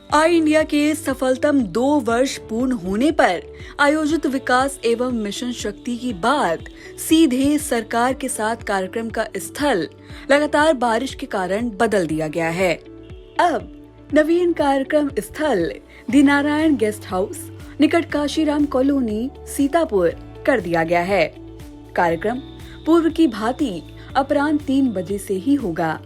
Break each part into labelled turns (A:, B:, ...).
A: आई India के सफलतम 2 वर्ष पूर्ण होने पर आयोजित विकास एवं मिशन शक्ति की बात सीधे सरकार के साथ कार्यक्रम का स्थल लगातार बारिश के कारण बदल दिया गया है। अब नवीन कार्यक्रम स्थल दीनारायण गेस्ट हाउस निकट काशीराम कॉलोनी सीतापुर कर दिया गया है। कार्यक्रम पूर्व की भांति अपराह्न 3 बजे से ही होगा।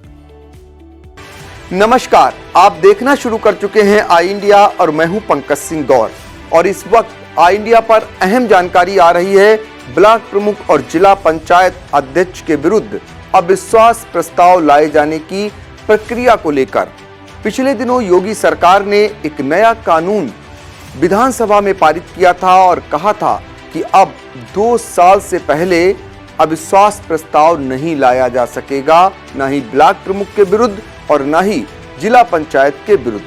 B: नमस्कार, आप देखना शुरू कर चुके हैं आई इंडिया और मैं हूं पंकज सिंह गौर और इस वक्त आई इंडिया पर अहम जानकारी आ रही है। ब्लॉक प्रमुख और जिला पंचायत अध्यक्ष के विरुद्ध अविश्वास प्रस्ताव लाए जाने की प्रक्रिया को लेकर पिछले दिनों योगी सरकार ने एक नया कानून विधानसभा में पारित किया था और कहा था कि अब 2 साल से पहले अविश्वास प्रस्ताव नहीं लाया जा सकेगा, न ही ब्लॉक प्रमुख के विरुद्ध और न ही जिला पंचायत के विरुद्ध।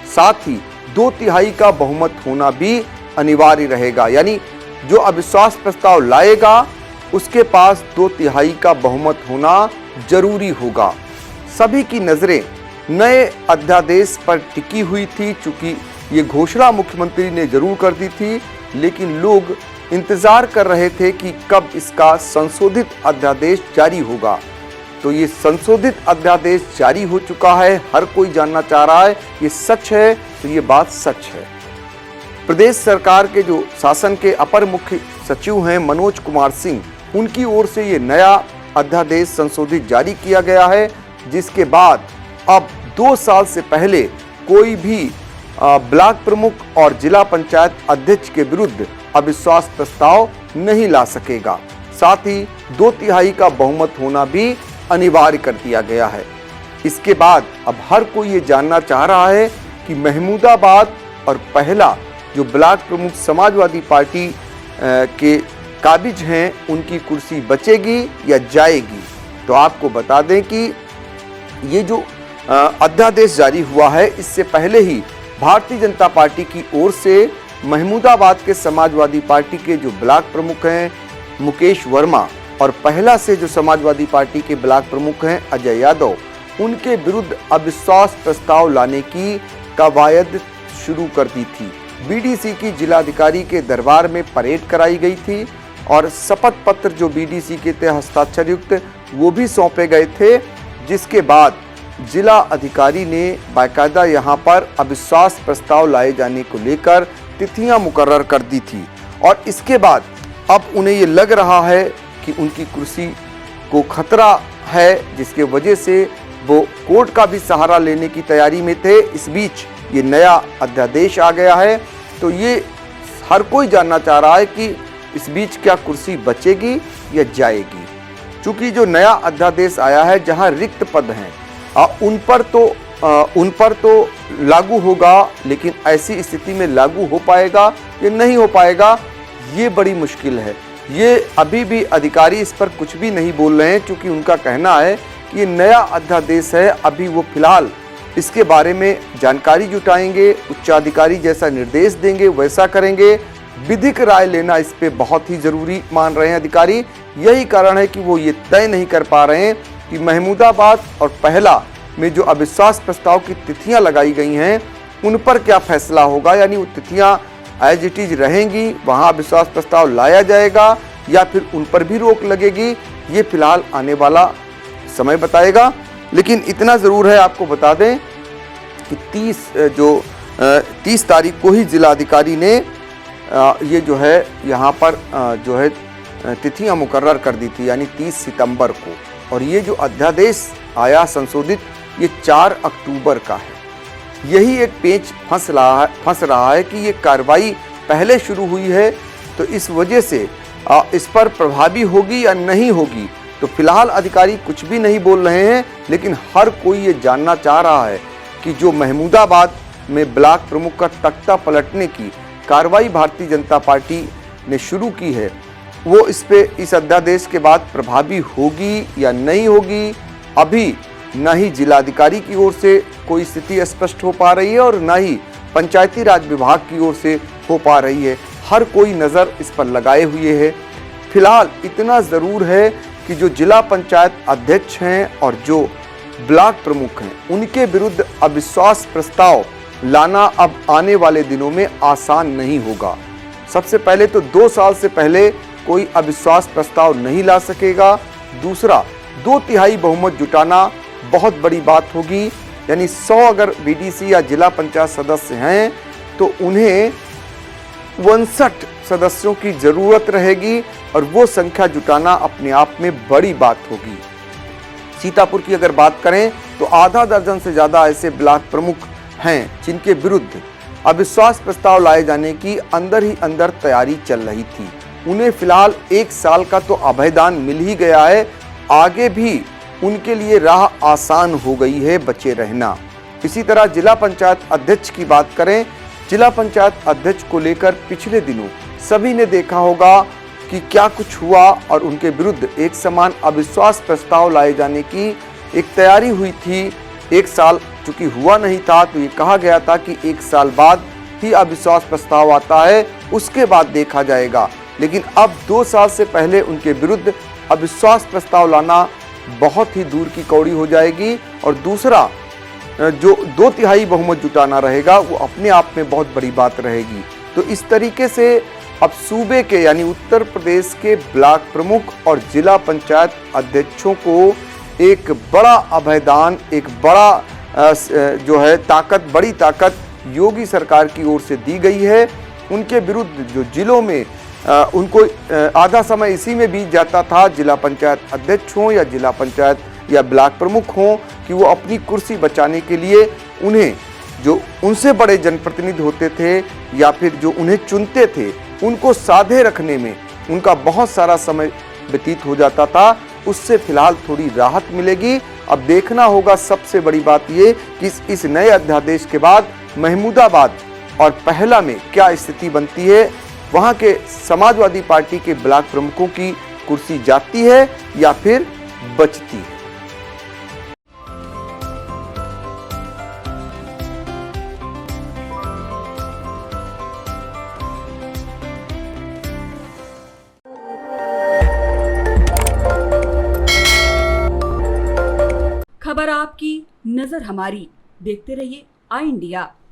B: साथ ही 2/3 का बहुमत होना भी अनिवार्य रहेगा, यानी जो अविश्वास प्रस्ताव लाएगा उसके पास 2/3 का बहुमत होना जरूरी होगा। सभी की नजरें नए अध्यादेश पर टिकी हुई थी, चूंकि ये घोषणा मुख्यमंत्री ने जरूर कर दी थी, लेकिन लोग इंतजार कर रहे थे कि कब इसका संशोधित अध्यादेश जारी होगा। तो ये संशोधित अध्यादेश जारी हो चुका है। हर कोई जानना चाह रहा है ये सच है, तो ये बात सच है। प्रदेश सरकार के जो शासन के अपर मुख्य सचिव हैं मनोज कुमार सिंह, उनकी ओर से ये नया अध्यादेश संशोधित जारी किया गया है, जिसके बाद अब 2 साल से पहले कोई भी ब्लॉक प्रमुख और जिला पंचायत अध्यक्ष के विरुद्ध अविश्वास प्रस्ताव नहीं ला सकेगा। साथ ही 2/3 का बहुमत होना भी अनिवार्य कर दिया गया है। इसके बाद अब हर कोई ये जानना चाह रहा है कि महमूदाबाद और पहला जो ब्लॉक प्रमुख समाजवादी पार्टी के काबिज हैं, उनकी कुर्सी बचेगी या जाएगी। तो आपको बता दें कि ये जो अध्यादेश जारी हुआ है, इससे पहले ही भारतीय जनता पार्टी की ओर से महमूदाबाद के समाजवादी पार्टी के जो ब्लॉक प्रमुख हैं मुकेश वर्मा और पहला से जो समाजवादी पार्टी के ब्लॉक प्रमुख हैं अजय यादव, उनके विरुद्ध अविश्वास प्रस्ताव लाने की कवायद शुरू कर दी थी। बीडीसी की जिलाधिकारी के दरबार में परेड कराई गई थी और शपथ पत्र जो बीडीसी के थे हस्ताक्षर युक्त, वो भी सौंपे गए थे, जिसके बाद जिला अधिकारी ने बाकायदा यहाँ पर अविश्वास प्रस्ताव लाए जाने को लेकर तिथियां मुकर्रर कर दी थी। और इसके बाद अब उन्हें ये लग रहा है कि उनकी कुर्सी को खतरा है, जिसके वजह से वो कोर्ट का भी सहारा लेने की तैयारी में थे। इस बीच ये नया अध्यादेश आ गया है, तो ये हर कोई जानना चाह रहा है कि इस बीच क्या कुर्सी बचेगी या जाएगी। चूंकि जो नया अध्यादेश आया है, जहां रिक्त पद हैं उन पर तो लागू होगा, लेकिन ऐसी स्थिति में लागू हो पाएगा या नहीं हो पाएगा, ये बड़ी मुश्किल है। ये अभी भी अधिकारी इस पर कुछ भी नहीं बोल रहे हैं, क्योंकि उनका कहना है कि ये नया अध्यादेश है। अभी वो फिलहाल इसके बारे में जानकारी जुटाएंगे, उच्चाधिकारी जैसा निर्देश देंगे वैसा करेंगे। विधिक राय लेना इस पे बहुत ही जरूरी मान रहे हैं अधिकारी। यही कारण है कि वो ये तय नहीं कर पा रहे हैं कि महमूदाबाद और पहला में जो अविश्वास प्रस्ताव की तिथियां लगाई गई हैं, उन पर क्या फैसला होगा, यानी वो तिथियां एज इट इज रहेंगी, वहां अविश्वास प्रस्ताव लाया जाएगा या फिर उन पर भी रोक लगेगी, ये फिलहाल आने वाला समय बताएगा। लेकिन इतना जरूर है, आपको बता दें कि 30 तारीख को ही जिलाधिकारी ने ये जो है यहाँ पर जो है तिथियां मुकर्रर कर दी थी, यानी 30 सितंबर को। और ये जो अध्यादेश आया संशोधित, ये 4 अक्टूबर का है। यही एक पेच फंस रहा है कि ये कार्रवाई पहले शुरू हुई है, तो इस वजह से इस पर प्रभावी होगी या नहीं होगी। तो फिलहाल अधिकारी कुछ भी नहीं बोल रहे हैं, लेकिन हर कोई ये जानना चाह रहा है कि जो महमूदाबाद में ब्लॉक प्रमुख का तख्ता पलटने की कार्रवाई भारतीय जनता पार्टी ने शुरू की है, वो इस अध्यादेश के बाद प्रभावी होगी या नहीं होगी। अभी न ही जिलाधिकारी की ओर से कोई स्थिति स्पष्ट हो पा रही है और न ही पंचायती राज विभाग की ओर से हो पा रही है। हर कोई नज़र इस पर लगाए हुए है। फिलहाल इतना ज़रूर है कि जो जिला पंचायत अध्यक्ष हैं और जो ब्लॉक प्रमुख हैं, उनके विरुद्ध अविश्वास प्रस्ताव लाना अब आने वाले दिनों में आसान नहीं होगा। सबसे पहले तो 2 साल से पहले कोई अविश्वास प्रस्ताव नहीं ला सकेगा। दूसरा, 2/3 बहुमत जुटाना बहुत बड़ी बात होगी। यानी 100 अगर बीडीसी या जिला पंचायत सदस्य हैं तो उन्हें 59 सदस्यों की जरूरत रहेगी और वो संख्या जुटाना अपने आप में बड़ी बात होगी। सीतापुर की अगर बात करें तो आधा दर्जन से ज्यादा ऐसे ब्लॉक प्रमुख हैं जिनके विरुद्ध अविश्वास प्रस्ताव लाए जाने की अंदर ही अंदर तैयारी चल रही थी। उन्हें फिलहाल 1 साल का तो अभयदान मिल ही गया है, आगे भी उनके लिए राह आसान हो गई है बचे रहना। इसी तरह जिला पंचायत अध्यक्ष की बात करें, जिला पंचायत अध्यक्ष को लेकर पिछले दिनों सभी ने देखा होगा कि क्या कुछ हुआ और उनके विरुद्ध एक समान अविश्वास प्रस्ताव लाए जाने की एक तैयारी हुई थी। 1 साल चूंकि हुआ नहीं था तो ये कहा गया था कि 1 साल बाद ही अविश्वास प्रस्ताव आता है, उसके बाद देखा जाएगा। लेकिन अब 2 साल से पहले उनके विरुद्ध अविश्वास प्रस्ताव लाना बहुत ही दूर की कौड़ी हो जाएगी। और दूसरा, जो 2/3 बहुमत जुटाना रहेगा वो अपने आप में बहुत बड़ी बात रहेगी। तो इस तरीके से अब सूबे के यानी उत्तर प्रदेश के ब्लॉक प्रमुख और जिला पंचायत अध्यक्षों को एक बड़ा अभयदान, एक बड़ा जो है ताकत, बड़ी ताकत योगी सरकार की ओर से दी गई है। उनके विरुद्ध जो जिलों में उनको आधा समय इसी में बीत जाता था, जिला पंचायत अध्यक्ष हों या जिला पंचायत या ब्लॉक प्रमुख हों, कि वो अपनी कुर्सी बचाने के लिए उन्हें जो उनसे बड़े जनप्रतिनिधि होते थे या फिर जो उन्हें चुनते थे उनको साधे रखने में उनका बहुत सारा समय व्यतीत हो जाता था। उससे फिलहाल थोड़ी राहत मिलेगी। अब देखना होगा, सबसे बड़ी बात ये कि इस नए अध्यादेश के बाद महमूदाबाद और पहला में क्या स्थिति बनती है, वहां के समाजवादी पार्टी के ब्लॉक प्रमुखों की कुर्सी जाती है या फिर बचती है।
A: खबर आपकी, नजर हमारी। देखते रहिए आई इंडिया।